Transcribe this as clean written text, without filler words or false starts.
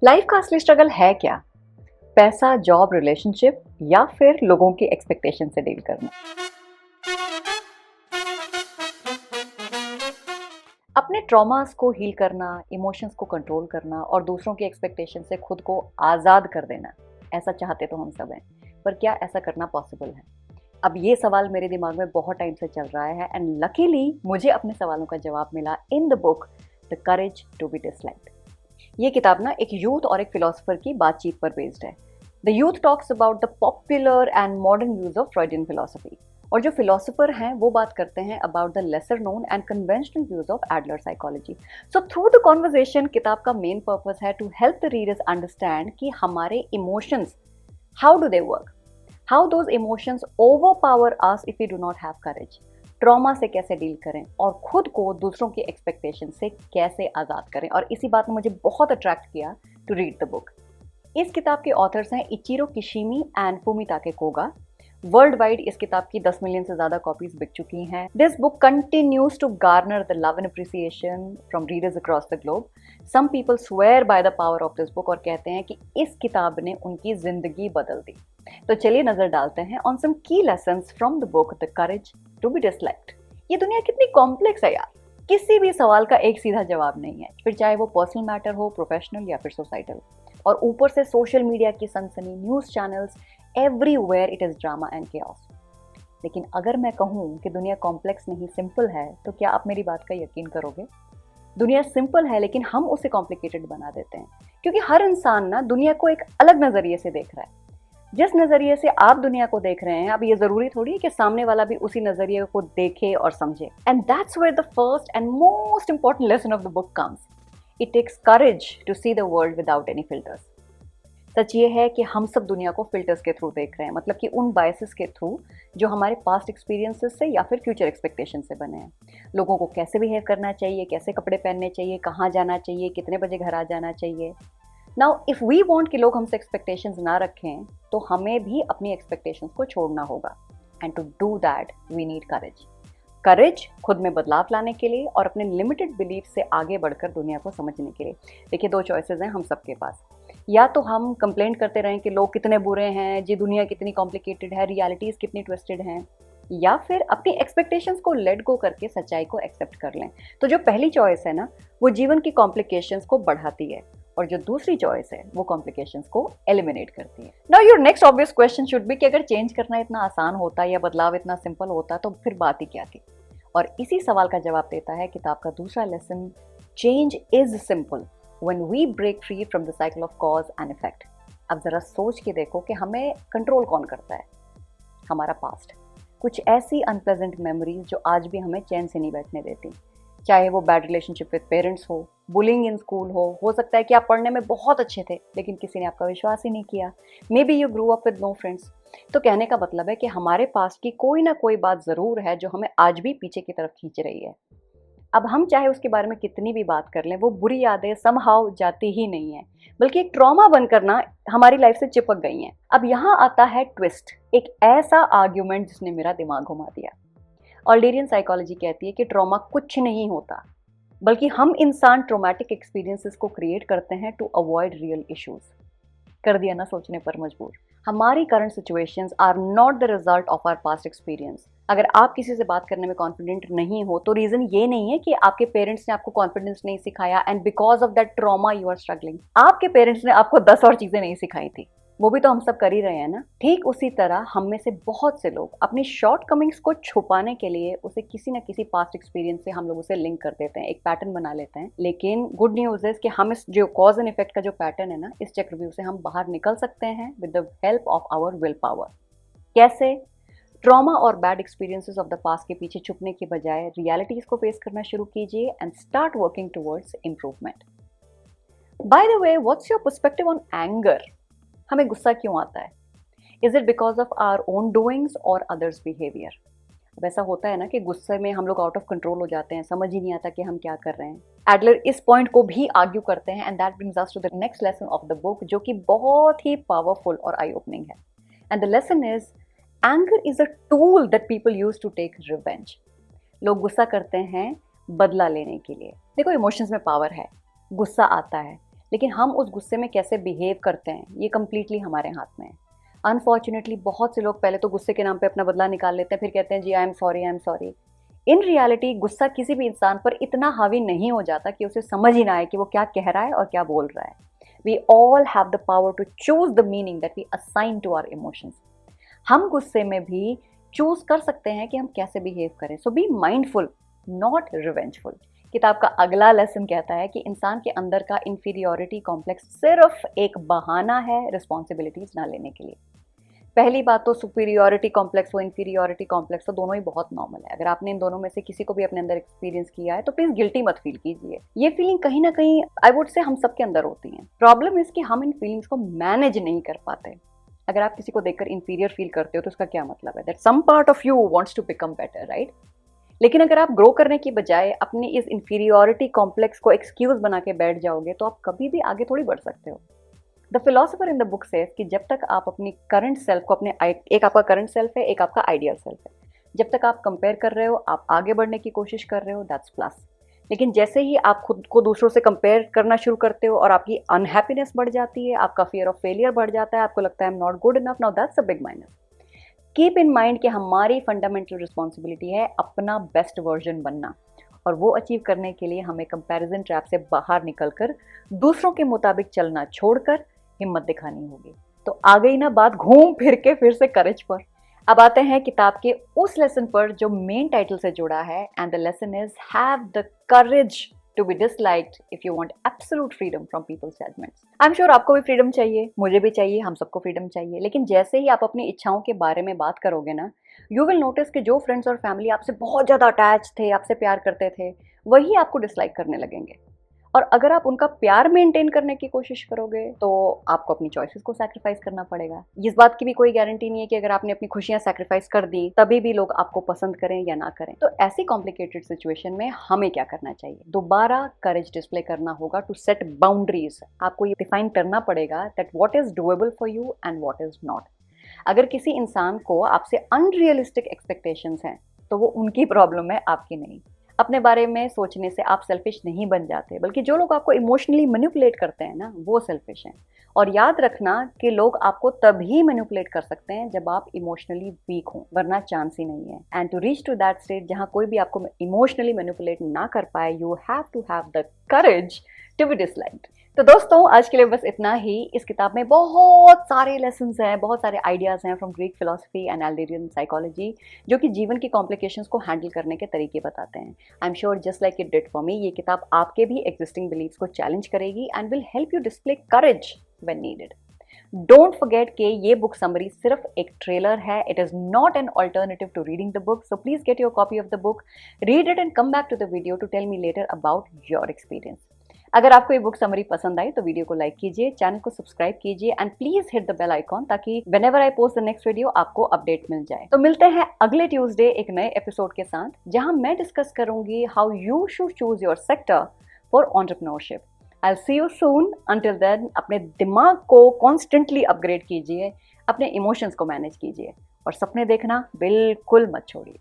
Life का असली struggle है क्या? पैसा, जॉब, रिलेशनशिप या फिर लोगों की एक्सपेक्टेशन से डील करना? अपने ट्रॉमास को हील करना, इमोशंस को कंट्रोल करना और दूसरों की एक्सपेक्टेशन से खुद को आज़ाद कर देना, ऐसा चाहते तो हम सब हैं। पर क्या ऐसा करना पॉसिबल है? अब ये सवाल मेरे दिमाग में बहुत टाइम से चल रहा है एंड लकीली मुझे अपने सवालों का जवाब मिला in the book the courage to be disliked. ये किताब ना एक यूथ और एक फिलोसोफर की बातचीत पर बेस्ड है। The youth talks about the popular and modern use of Freudian philosophy, और जो फिलोसोफर हैं वो बात करते हैं about the lesser known and conventional views of Adler psychology. So through the conversation किताब का मेन पर्पस है to help the readers understand कि हमारे emotions, how do they work, how those emotions overpower us if we do not have courage, trauma से कैसे deal करें और खुद को दूसरों की एक्सपेक्टेशन से कैसे आज़ाद करें। और इसी बात ने मुझे बहुत अट्रैक्ट किया टू रीड द बुक। इस किताब के ऑथर्स हैं Ichiro Kishimi and Fumitake Koga. World wide इस किताब की 10 मिलियन से ज़्यादा कॉपीज बिक चुकी हैं। This book continues to garner the love and appreciation from readers across the globe. Some people swear by the power of this book और कहते हैं कि इस किताब ने उनकी जिंदगी बदल दी। तो चलिए नजर डालते हैं on some key lessons from the book the courage to be disliked. ये दुनिया कितनी कॉम्प्लेक्स है यार। किसी भी सवाल का एक सीधा जवाब नहीं है, फिर चाहे वो पर्सनल मैटर हो, प्रोफेशनल या फिर सोसाइटल। और ऊपर से सोशल मीडिया की सनसनी, news channels, everywhere it is drama and chaos. लेकिन अगर मैं कहूँ कि दुनिया कॉम्प्लेक्स नहीं सिंपल है, तो क्या आप मेरी बात का यकीन करोगे? दुनिया सिंपल है लेकिन हम उसे कॉम्प्लिकेटेड बना देते हैं, क्योंकि हर इंसान ना दुनिया को एक अलग नजरिए से देख रहा है। जिस नजरिए से आप दुनिया को देख रहे हैं, अब ये जरूरी थोड़ी है कि सामने वाला भी उसी नजरिए को देखे और समझे। And that's where the first and most important lesson of the book comes. It takes courage to see the world without any filters. सच ये है कि हम सब दुनिया को फिल्टर्स के थ्रू देख रहे हैं, मतलब कि उन बायसेस के थ्रू जो हमारे पास्ट एक्सपीरियंसेस से या फिर फ्यूचर एक्सपेक्टेशन से बने हैं। लोगों को कैसे बिहेव करना चाहिए, कैसे कपड़े पहनने चाहिए, कहाँ जाना चाहिए, कितने बजे घर आ जाना चाहिए। नाउ इफ वी वांट कि लोग हमसे एक्सपेक्टेशंस ना रखें, तो हमें भी अपनी एक्सपेक्टेशंस को छोड़ना होगा। And to do that we need courage. Courage खुद में बदलाव लाने के लिए और अपने लिमिटेड बिलीफ से आगे बढ़कर दुनिया को समझने के लिए। देखिए, दो चॉइसेस हैं हम सबके पास। या तो हम कंप्लेंट करते रहें कि लोग कितने बुरे हैं जी, दुनिया कितनी कॉम्प्लिकेटेड है, रियलिटीज कितनी ट्विस्टेड हैं, या फिर अपनी एक्सपेक्टेशंस को लेट गो करके सच्चाई को एक्सेप्ट कर लें। तो जो पहली चॉइस है ना, वो जीवन की कॉम्प्लिकेशंस को बढ़ाती है, और जो दूसरी चॉइस है वो कॉम्प्लिकेशंस को एलिमिनेट करती है। Now your next obvious question should be कि अगर चेंज करना इतना आसान होता या बदलाव इतना सिंपल होता तो फिर बात ही क्या थी। और इसी सवाल का जवाब देता है किताब का दूसरा lesson, change is simple when we break free from the cycle of cause and effect. अब जरा सोच के देखो कि हमें कंट्रोल कौन करता है? हमारा पास्ट। कुछ ऐसी अनप्लेजेंट मेमोरीज जो आज भी हमें चैन से नहीं बैठने देती। चाहे वो बैड रिलेशनशिप विद पेरेंट्स हो, बुलिंग इन स्कूल हो सकता है कि आप पढ़ने में बहुत अच्छे थे लेकिन किसी ने आपका विश्वास ही नहीं किया। Maybe you grew up with no friends. तो कहने का मतलब है कि हमारे पास की कोई ना कोई बात जरूर है जो हमें आज भी पीछे की तरफ खींच रही है। अब हम चाहे उसके बारे में कितनी भी बात कर लें, वो बुरी यादें समहाउ जाती ही नहीं है, बल्कि एक ट्रॉमा बनकर ना हमारी लाइफ से चिपक गई हैं। अब यहाँ आता है ट्विस्ट, एक ऐसा आर्ग्यूमेंट जिसने मेरा दिमाग घुमा दिया। ऑल्डेरियन साइकोलॉजी कहती है कि ट्रॉमा कुछ नहीं होता, बल्कि हम इंसान ट्रोमैटिक एक्सपीरियंसेस को क्रिएट करते हैं टू अवॉइड रियल इश्यूज। कर दिया ना सोचने पर मजबूर। हमारी current situations are not the result of our past experience. अगर आप किसी से बात करने में कॉन्फिडेंट नहीं हो, तो रीजन ये नहीं है कि आपके पेरेंट्स ने आपको कॉन्फिडेंस नहीं सिखाया and because of that trauma you are struggling. आपके पेरेंट्स ने आपको 10 और चीजें नहीं सिखाई थी, वो भी तो हम सब कर ही रहे हैं ना। ठीक उसी तरह हम में से बहुत से लोग अपनी शॉर्ट कमिंग्स को छुपाने के लिए उसे किसी न किसी पास्ट एक्सपीरियंस से हम लोग उसे लिंक कर देते हैं, एक पैटर्न बना लेते हैं। लेकिन गुड न्यूज है कि हम इस जो कॉज एंड इफेक्ट का जो पैटर्न है ना, इस चक्रव्यूह से हम बाहर निकल सकते हैं with the help of our will power. कैसे? ट्रॉमा और bad experiences of the past के पीछे छुपने के बजाय रियलिटीज को फेस करना शुरू कीजिए and start working towards improvement. By the way, what's your perspective on anger? हमें गुस्सा क्यों आता है? Is it because of our own doings और अदर्स बिहेवियर? वैसा होता है ना कि गुस्से में हम लोग आउट ऑफ कंट्रोल हो जाते हैं, समझ ही नहीं आता कि हम क्या कर रहे हैं। एडलर इस पॉइंट को भी आर्ग्यू करते हैं and that brings us to the next lesson of the book, जो कि बहुत ही पावरफुल और आई ओपनिंग है। And the lesson is, anger is a tool that people use to take revenge. लोग गुस्सा करते हैं बदला लेने के लिए। देखो, इमोशंस में पावर है। गुस्सा आता है लेकिन हम उस गुस्से में कैसे बिहेव करते हैं ये कम्प्लीटली हमारे हाथ में है। अनफॉर्चुनेटली बहुत से लोग पहले तो गुस्से के नाम पे अपना बदला निकाल लेते हैं, फिर कहते हैं जी I am sorry. In reality गुस्सा किसी भी इंसान पर इतना हावी नहीं हो जाता कि उसे समझ ही ना आए कि वो क्या कह रहा है और क्या बोल रहा है। We all have the power to choose the meaning that we assign to our emotions. हम गुस्से में भी चूज कर सकते हैं कि हम कैसे बिहेव करें। सो बी माइंडफुल, नॉट रिवेंजफुल। किताब का अगला लेसन कहता है कि इंसान के अंदर का इंफीरियोरिटी कॉम्प्लेक्स सिर्फ एक बहाना है रिस्पॉन्सिबिलिटीज ना लेने के लिए। पहली बात तो सुपीरियोरिटी कॉम्प्लेक्स व इंफीरियोरिटी कॉम्प्लेक्स तो दोनों ही बहुत नॉर्मल है। अगर आपने इन दोनों में से किसी को भी अपने अंदर एक्सपीरियंस किया है तो प्लीज गिल्टी मत फील कीजिए। ये फीलिंग कहीं ना कहीं आई वुड से हम सबके अंदर होती है। प्रॉब्लम इज कि हम इन फीलिंग्स को मैनेज नहीं कर पाते। अगर आप किसी को देखकर इंफीरियर फील करते हो तो उसका क्या मतलब है? That some part of you wants to become better, right? लेकिन अगर आप ग्रो करने की बजाय अपनी इस इंफीरियोरिटी कॉम्प्लेक्स को एक्सक्यूज बना के बैठ जाओगे तो आप कभी भी आगे थोड़ी बढ़ सकते हो। The philosopher in the book says कि जब तक आप अपनी करंट सेल्फ को एक आपका करंट सेल्फ है, एक आपका आइडियल सेल्फ है, जब तक आप कंपेयर कर रहे हो, आप आगे बढ़ने की कोशिश कर रहे हो, दैट्स प्लस। लेकिन जैसे ही आप खुद को दूसरों से कंपेयर करना शुरू करते हो और आपकी अनहैप्पीनेस बढ़ जाती है, आपका फियर ऑफ फेलियर बढ़ जाता है, आपको लगता है I am not good enough, now that's a big minus. Keep in mind कि हमारी फंडामेंटल रिस्पॉन्सिबिलिटी है अपना बेस्ट वर्जन बनना, और वो अचीव करने के लिए हमें कंपैरिजन ट्रैप से बाहर निकलकर दूसरों के मुताबिक चलना छोड़कर हिम्मत दिखानी होगी। तो आ गई ना बात घूम फिर के फिर से करेज पर। अब आते हैं किताब के उस लेसन पर जो मेन टाइटल से जुड़ा है, and the lesson is have the courage to be disliked if you want absolute freedom from people's judgments. I am sure आपको भी फ्रीडम चाहिए, मुझे भी चाहिए, हम सबको फ्रीडम चाहिए। लेकिन जैसे ही आप अपनी इच्छाओं के बारे में बात करोगे ना, यू विल नोटिस कि जो फ्रेंड्स और फैमिली आपसे बहुत ज़्यादा अटैच थे, आपसे प्यार करते थे, वही आपको डिसलाइक करने लगेंगे। और अगर आप उनका प्यार मेंटेन करने की कोशिश करोगे तो आपको अपनी चॉइसेस को सैक्रिफाइस करना पड़ेगा। इस बात की भी कोई गारंटी नहीं है कि अगर आपने अपनी खुशियां सैक्रिफाइस कर दी तभी भी लोग आपको पसंद करें या ना करें। तो ऐसी कॉम्प्लिकेटेड सिचुएशन में हमें क्या करना चाहिए? दोबारा करेज डिस्प्ले करना होगा टू सेट बाउंड्रीज। आपको ये डिफाइन करना पड़ेगा that what is doable for you and what is not. अगर किसी इंसान को आपसे अनरियलिस्टिक एक्सपेक्टेशंस हैं तो वो उनकी प्रॉब्लम है, आपकी नहीं। अपने बारे में सोचने से आप सेल्फिश नहीं बन जाते, बल्कि जो लोग आपको इमोशनली मैनिपुलेट करते हैं ना, वो सेल्फिश हैं। और याद रखना कि लोग आपको तभी मैनिपुलेट कर सकते हैं जब आप इमोशनली वीक हों, वरना चांस ही नहीं है। And to reach to that state जहां कोई भी आपको इमोशनली मैनिपुलेट ना कर पाए, you have to have the courage to be disliked. तो दोस्तों आज के लिए बस इतना ही। इस किताब में बहुत सारे लेसन्स हैं, बहुत सारे आइडियाज़ हैं from Greek philosophy and Adlerian psychology, जो कि जीवन की कॉम्प्लिकेशंस को हैंडल करने के तरीके बताते हैं। I am sure just like it did for me, ये किताब आपके भी एग्जिस्टिंग बिलीव्स को चैलेंज करेगी and will help you display courage when needed. Don't forget कि ये बुक समरी सिर्फ एक ट्रेलर है, it is not an alternative to reading the book. So please get your copy of the book, read it and come back to the video to tell me later about your experience. अगर आपको ये book summary पसंद आई तो video को like कीजिए, channel को subscribe कीजिए and please hit the bell icon ताकि whenever I post the next video आपको अपडेट मिल जाए। तो मिलते हैं अगले ट्यूसडे एक नए एपिसोड के साथ, जहां मैं डिस्कस करूंगी how you should choose your sector for entrepreneurship. I will see you soon. Until then अपने दिमाग को कॉन्स्टेंटली अपग्रेड कीजिए, अपने इमोशंस को मैनेज कीजिए और सपने देखना बिल्कुल मत छोड़िए।